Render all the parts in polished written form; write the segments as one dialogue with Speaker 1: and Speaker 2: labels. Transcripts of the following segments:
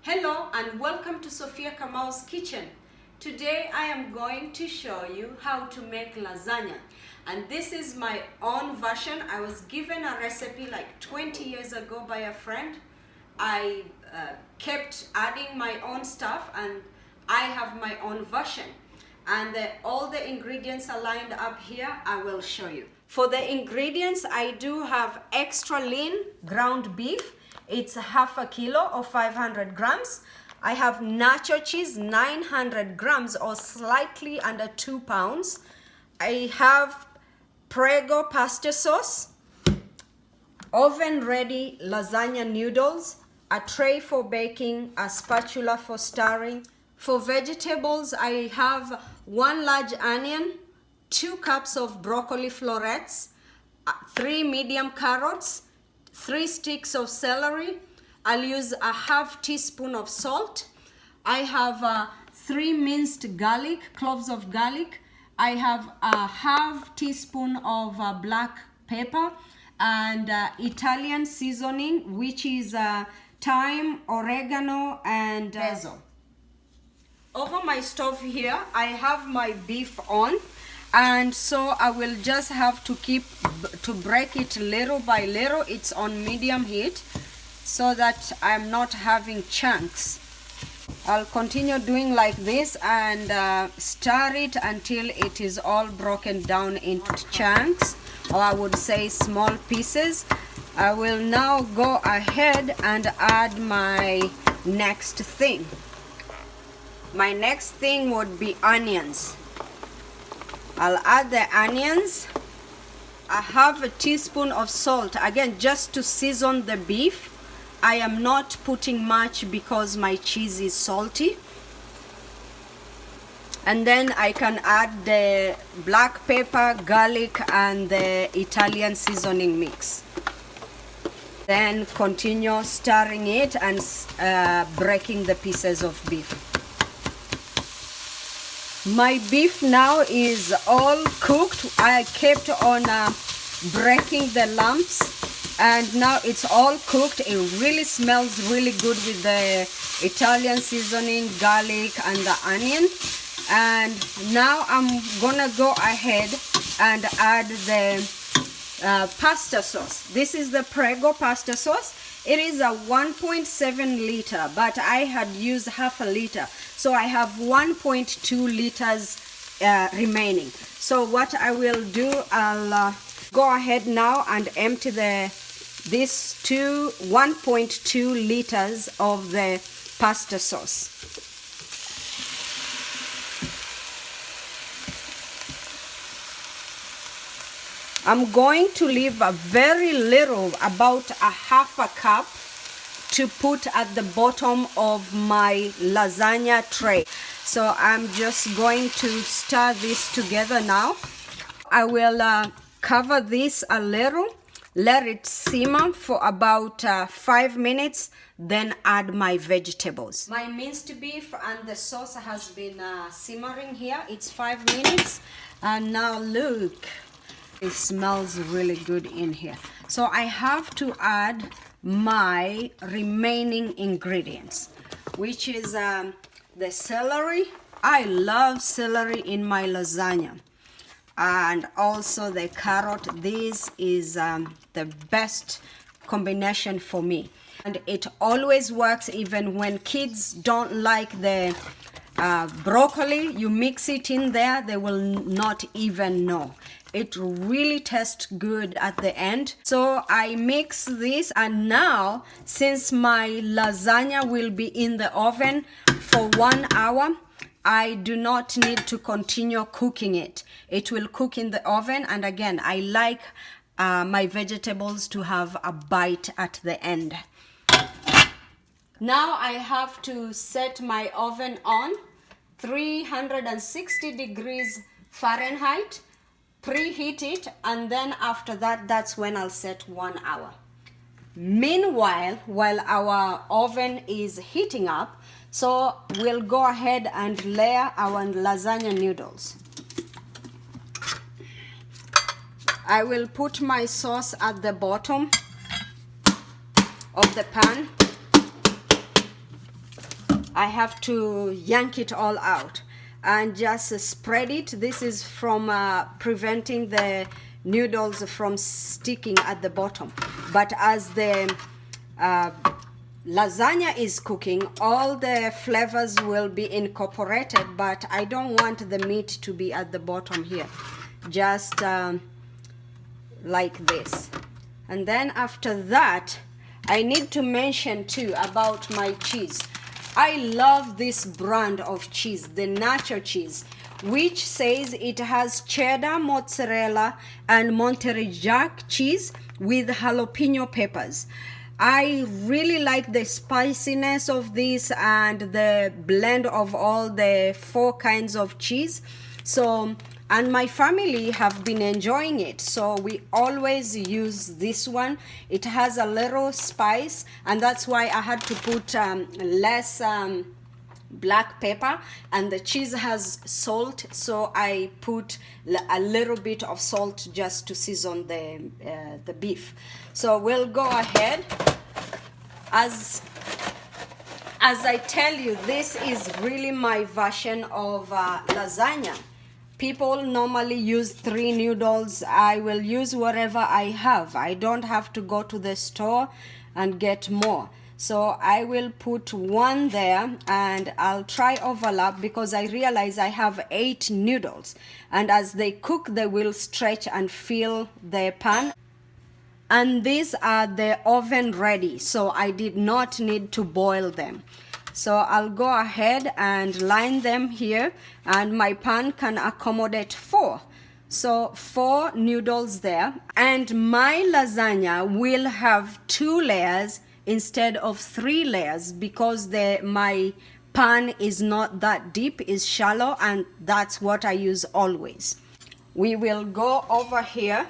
Speaker 1: Hello and welcome to Sophia Kamau's kitchen. Today I am going to show you how to make lasagna, and this is my own version. I was given a recipe like 20 years ago by a friend. I kept adding my own stuff and I have my own version, and all the ingredients are lined up here. I will show you. For the ingredients, I do have extra lean ground beef. It's half a kilo or 500 grams. I have nacho cheese, 900 grams or slightly under 2 pounds. I have Prego pasta sauce, oven ready lasagna noodles, a tray for baking, a spatula for stirring. For vegetables, I have 1 large onion, 2 cups of broccoli florets, 3 medium carrots, 3 sticks of celery. I'll use a half teaspoon of salt. I have 3 minced garlic, cloves of garlic. I have a half teaspoon of black pepper and Italian seasoning, which is thyme, oregano, and basil. Over my stove here, I have my beef on. And so I will just have to break it little by little. It's on medium heat so that I'm not having chunks. I'll continue doing like this and stir it until it is all broken down into chunks, or I would say small pieces. I will now go ahead and add my next thing. My next thing would be onions. I'll add the onions. I have a teaspoon of salt, again just to season the beef. I am not putting much because my cheese is salty. And then I can add the black pepper, garlic, and the Italian seasoning mix. Then continue stirring it and breaking the pieces of beef. My beef now is all cooked. I kept on breaking the lumps, and now it's all cooked. It really smells really good with the Italian seasoning, garlic, and the onion. And now I'm gonna go ahead and add the pasta sauce. This is the Prego pasta sauce. It is a 1.7 liter, but I had used half a liter. So I have 1.2 liters remaining. So what I will do, I'll go ahead now and empty this 1.2 liters of the pasta sauce. I'm going to leave a very little, about a half a cup, to put at the bottom of my lasagna tray. So I'm just going to stir this together now. I will cover this a little, let it simmer for about 5 minutes, then add my vegetables. My minced beef and the sauce has been simmering here. It's 5 minutes, and now look, it smells really good in here. So I have to add my remaining ingredients, which is the celery. I love celery in my lasagna, and also the carrot. This is the best combination for me, and it always works even when kids don't like the broccoli. You mix it in there, they will not even know. It really tastes good at the end. So I mix this, and now since my lasagna will be in the oven for 1 hour, I do not need to continue cooking it. It will cook in the oven, and again, I like my vegetables to have a bite at the end. Now I have to set my oven on 360 degrees Fahrenheit. Preheat it, and then after that, that's when I'll set 1 hour. Meanwhile, while our oven is heating up, so we'll go ahead and layer our lasagna noodles. I will put my sauce at the bottom of the pan. I have to yank it all out and just spread it. This is from preventing the noodles from sticking at the bottom. But as the lasagna is cooking, all the flavors will be incorporated, but I don't want the meat to be at the bottom here. Just like this. And then after that, I need to mention too about my cheese. I love this brand of cheese, the nacho cheese, which says it has cheddar, mozzarella, and Monterey Jack cheese with jalapeno peppers. I really like the spiciness of this and the blend of all the 4 kinds of cheese. So, and my family have been enjoying it, so we always use this one. It has a little spice, and that's why I had to put less black pepper, and the cheese has salt, so I put a little bit of salt just to season the beef. So we'll go ahead. As I tell you, this is really my version of lasagna. People normally use 3 noodles. I will use whatever I have. I don't have to go to the store and get more. So I will put 1 there, and I'll try overlap because I realize I have 8 noodles. And as they cook, they will stretch and fill the pan. And these are the oven ready, so I did not need to boil them. So I'll go ahead and line them here, and my pan can accommodate 4. So 4 noodles there, and my lasagna will have 2 layers instead of 3 layers because my pan is not that deep, is shallow, and that's what I use always. We will go over here,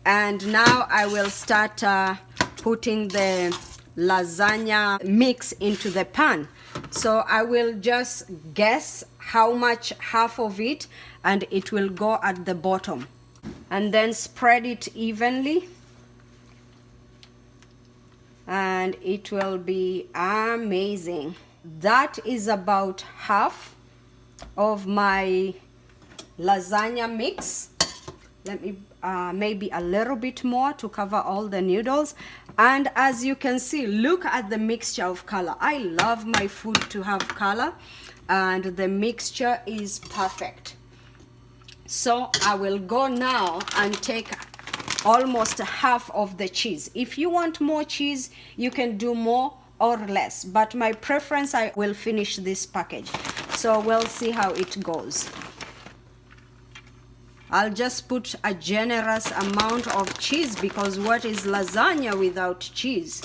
Speaker 1: and now I will start putting the lasagna mix into the pan. So I will just guess how much, half of it, and it will go at the bottom, and then spread it evenly, and it will be amazing. That is about half of my lasagna mix. Let me maybe a little bit more to cover all the noodles. And as you can see, look at the mixture of color. I love my food to have color, and the mixture is perfect. So I will go now and take almost half of the cheese. If you want more cheese, you can do more or less, but my preference, I will finish this package. So we'll see how it goes. I'll just put a generous amount of cheese because what is lasagna without cheese?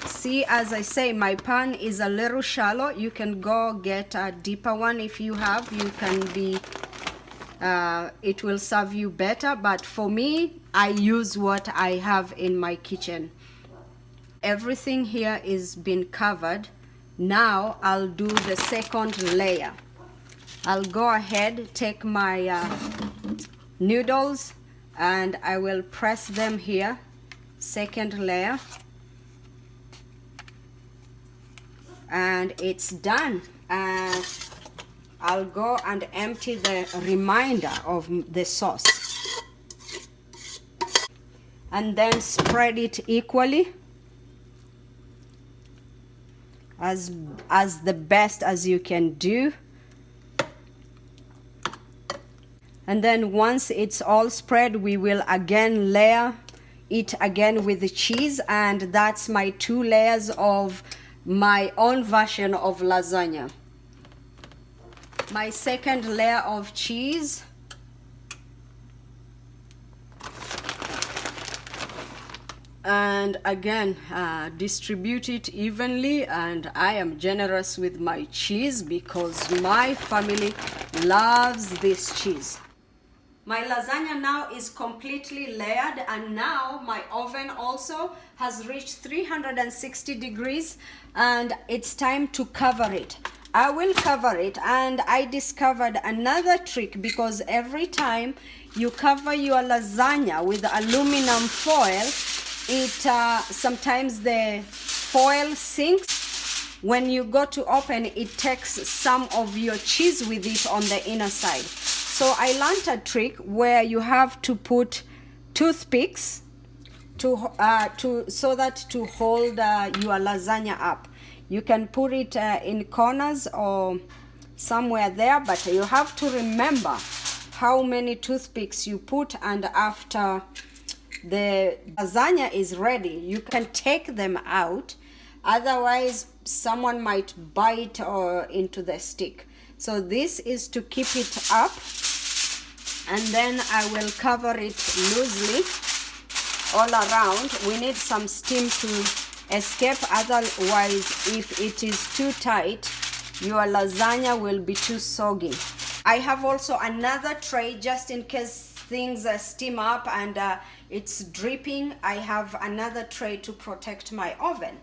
Speaker 1: See, as I say, my pan is a little shallow. You can go get a deeper one if you have. You can be, it will serve you better. But for me, I use what I have in my kitchen. Everything here is been covered. Now I'll do the second layer. I'll go ahead, take my noodles, and I will press them here. Second layer. And it's done. And I'll go and empty the remainder of the sauce. And then spread it equally. As the best as you can do. And then once it's all spread, we will again layer it again with the cheese, and that's my 2 layers of my own version of lasagna. My second layer of cheese. And again, distribute it evenly, and I am generous with my cheese because my family loves this cheese. My lasagna now is completely layered, and now my oven also has reached 360 degrees, and it's time to cover it. I will cover it, and I discovered another trick, because every time you cover your lasagna with aluminum foil, sometimes the foil sinks. When you go to open, it takes some of your cheese with it on the inner side. So I learned a trick where you have to put toothpicks so that to hold your lasagna up. You can put it in corners or somewhere there, but you have to remember how many toothpicks you put, and after the lasagna is ready, you can take them out. Otherwise, someone might bite or into the stick. So this is to keep it up, and then I will cover it loosely all around. We need some steam to escape, otherwise if it is too tight, your lasagna will be too soggy. I have also another tray just in case things steam up and it's dripping. I have another tray to protect my oven.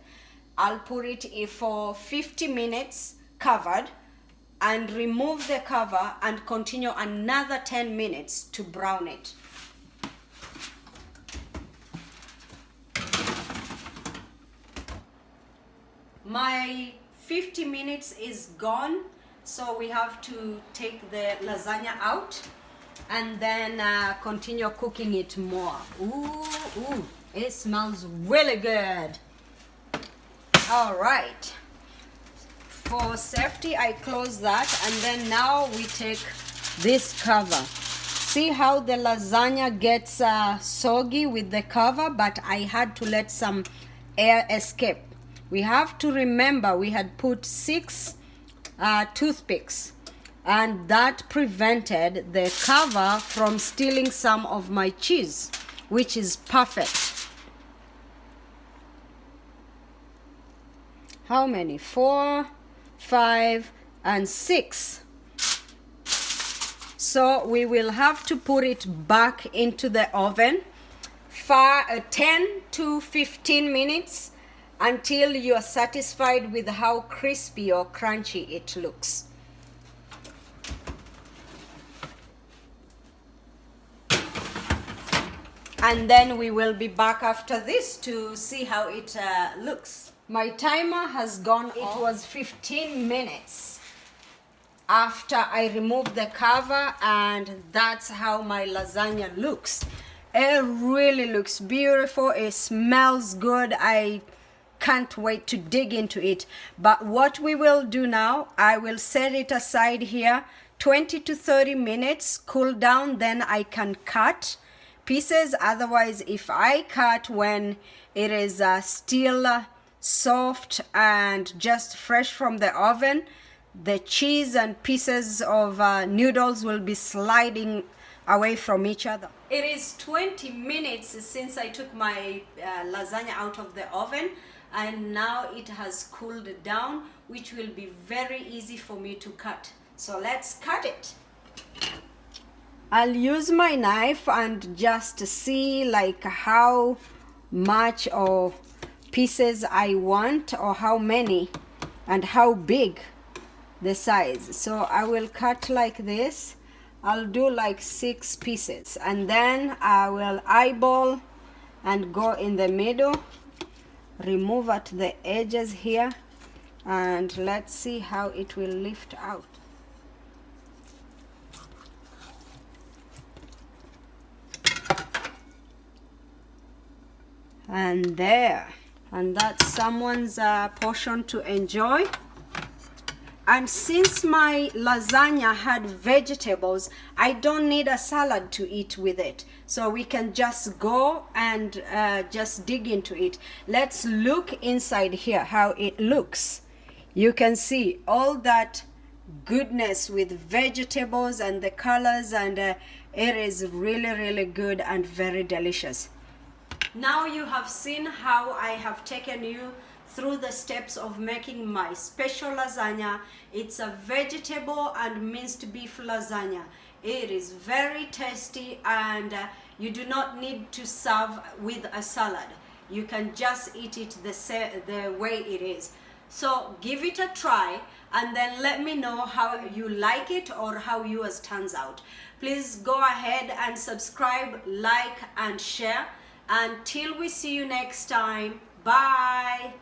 Speaker 1: I'll put it for 50 minutes covered and remove the cover and continue another 10 minutes to brown it. My 50 minutes is gone, so we have to take the lasagna out and then continue cooking it more. Ooh, it smells really good. All right, for safety I close that, and then now we take this cover. See how the lasagna gets soggy with the cover, but I had to let some air escape. We have to remember we had put 6 toothpicks, and that prevented the cover from stealing some of my cheese, which is perfect. How many? 4, 5, and 6. So we will have to put it back into the oven for 10 to 15 minutes until you are satisfied with how crispy or crunchy it looks. And then we will be back after this to see how it looks. My timer has gone off. It was 15 minutes after I removed the cover, and that's how my lasagna looks. It really looks beautiful. It smells good. I can't wait to dig into it. But what we will do now, I will set it aside here 20 to 30 minutes, cool down, then I can cut pieces. Otherwise, if I cut when it is still soft and just fresh from the oven, the cheese and pieces of noodles will be sliding away from each other. It is 20 minutes since I took my lasagna out of the oven, and now it has cooled down, which will be very easy for me to cut. So let's cut it. I'll use my knife and just see like how much of pieces I want, or how many and how big the size. So I will cut like this. I'll do like 6 pieces, and then I will eyeball and go in the middle, remove at the edges here, and let's see how it will lift out. And there, and that's someone's portion to enjoy. And since my lasagna had vegetables, I don't need a salad to eat with it. So we can just go and just dig into it. Let's look inside here how it looks. You can see all that goodness with vegetables and the colors, and it is really good and very delicious. Now you have seen how I have taken you through the steps of making my special lasagna. It's a vegetable and minced beef lasagna. It is very tasty, and you do not need to serve with a salad. You can just eat it the way it is. So give it a try, and then let me know how you like it or how yours turns out. Please go ahead and subscribe, like, and share. Until we see you next time, bye.